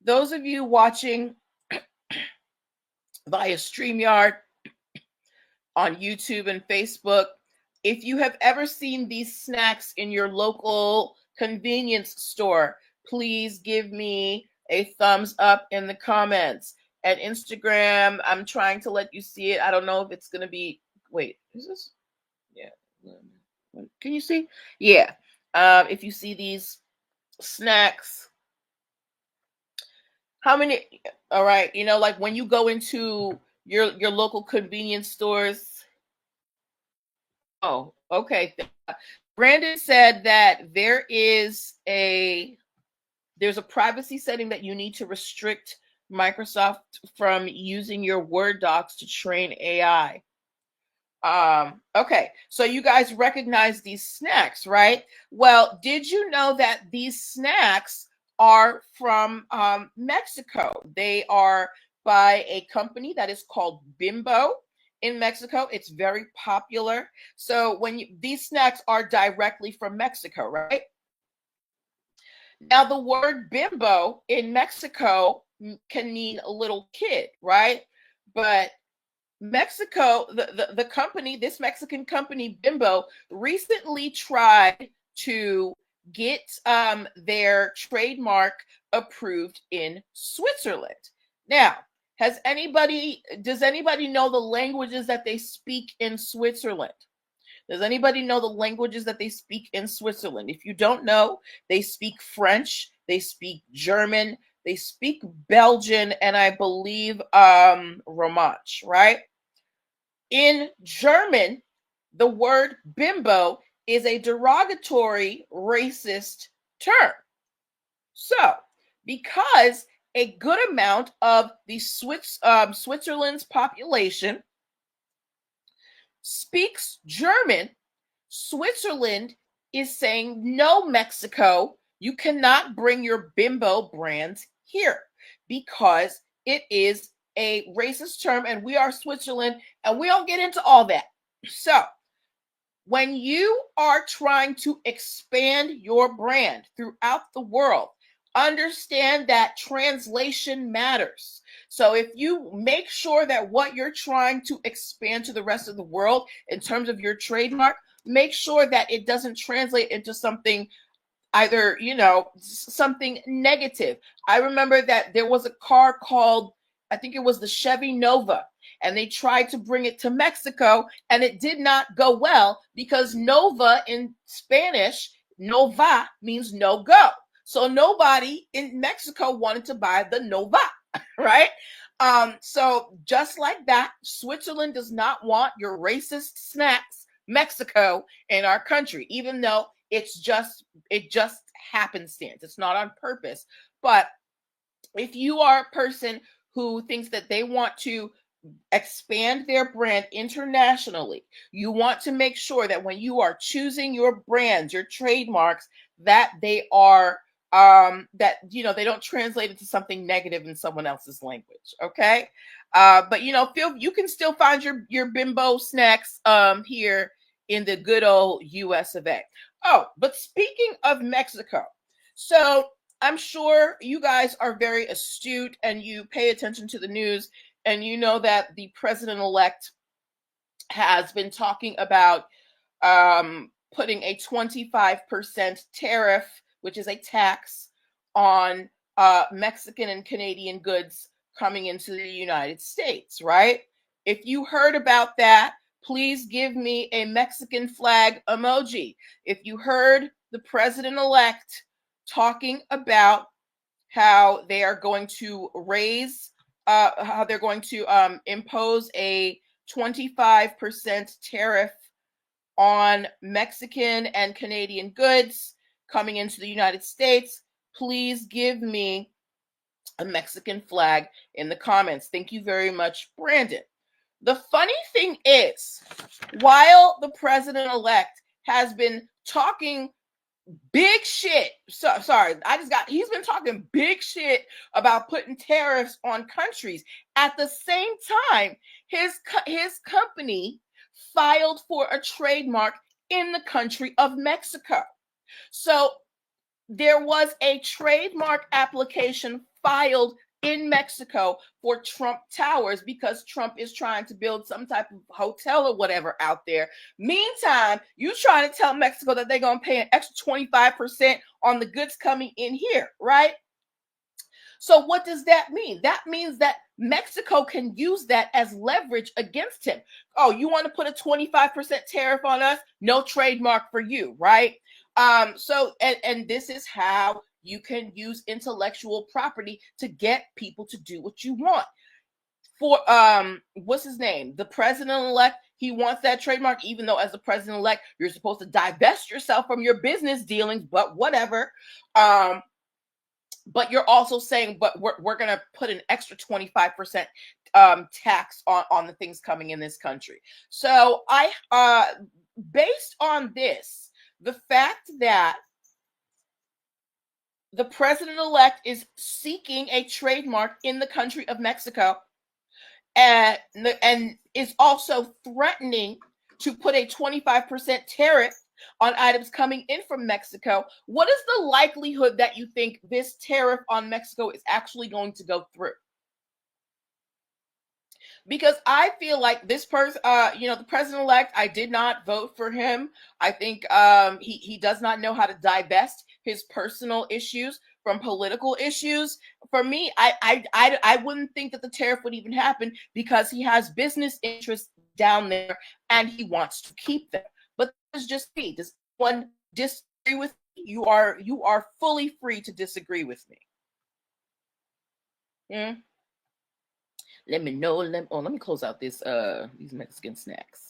those of you watching via StreamYard on YouTube and Facebook, if you have ever seen these snacks in your local convenience store, please give me a thumbs up in the comments. At Instagram, I'm trying to let you see it. I don't know if it's going to be, wait, is this? Yeah. Can you see? Yeah. If you see these snacks, how many? All right. You know, like when you go into your local convenience stores. Oh, okay. Brandon said that there's a privacy setting that you need to restrict Microsoft from using your Word docs to train AI. Okay, so you guys recognize these snacks, right? Well, did you know that these snacks are from Mexico? They are by a company that is called Bimbo in Mexico. It's very popular. So these snacks are directly from Mexico, right? Now, the word bimbo in Mexico can mean a little kid, right? But Mexico, the company, this Mexican company, Bimbo, recently tried to get their trademark approved in Switzerland. Now, does anybody know the languages that they speak in Switzerland? Does anybody know the languages that they speak in Switzerland? If you don't know, they speak French, they speak German, they speak Belgian, and I believe Romansh, right? In German, the word bimbo is a derogatory racist term. So, because a good amount of the Switzerland's population speaks German, Switzerland is saying, no, Mexico, you cannot bring your bimbo brands here because it is a racist term and we are Switzerland and we don't get into all that. So when you are trying to expand your brand throughout the world, understand that translation matters. So if you make sure that what you're trying to expand to the rest of the world in terms of your trademark, make sure that it doesn't translate into something either, something negative. I remember that there was a car called, I think it was the Chevy Nova, and they tried to bring it to Mexico and it did not go well because Nova in Spanish, Nova means no go. So nobody in Mexico wanted to buy the Nova, right? So just like that, Switzerland does not want your racist snacks, Mexico, in our country, even though it just happenstance. It's not on purpose. But if you are a person who thinks that they want to expand their brand internationally, you want to make sure that when you are choosing your brands, your trademarks, that they are that they don't translate into something negative in someone else's language. Okay. But you can still find your bimbo snacks here in the good old US of A. Oh, but speaking of Mexico, so I'm sure you guys are very astute and you pay attention to the news, and you know that the president-elect has been talking about putting a 25% tariff, which is a tax on Mexican and Canadian goods coming into the United States, right? If you heard about that, please give me a Mexican flag emoji. If you heard the president-elect talking about how they are going to how they're going to impose a 25% tariff on Mexican and Canadian goods coming into the United States, please give me a Mexican flag in the comments. Thank you very much, Brandon. The funny thing is, while the president-elect has been talking big shit. He's been talking big shit about putting tariffs on countries. At the same time, his company filed for a trademark in the country of Mexico. So there was a trademark application filed in Mexico for Trump Towers because Trump is trying to build some type of hotel or whatever out there. Meantime, you trying to tell Mexico that they're going to pay an extra 25% on the goods coming in here, right? So what does that mean? That means that Mexico can use that as leverage against him. Oh, you want to put a 25% tariff on us? No trademark for you, right? So and this is how you can use intellectual property to get people to do what you want. For what's his name? The president-elect, he wants that trademark, even though as the president-elect, you're supposed to divest yourself from your business dealings, but whatever. But you're also saying, but we're going to put an extra 25% tax on the things coming in this country. So based on this, the fact that the president-elect is seeking a trademark in the country of Mexico and is also threatening to put a 25% tariff on items coming in from Mexico, what is the likelihood that you think this tariff on Mexico is actually going to go through? Because I feel like this person, the president-elect, I did not vote for him. I think he does not know how to divest his personal issues from political issues. For me, I wouldn't think that the tariff would even happen because he has business interests down there and he wants to keep them. But that's just me. Does one disagree with me? You are fully free to disagree with me. Let me know. Let me close out this these Mexican snacks.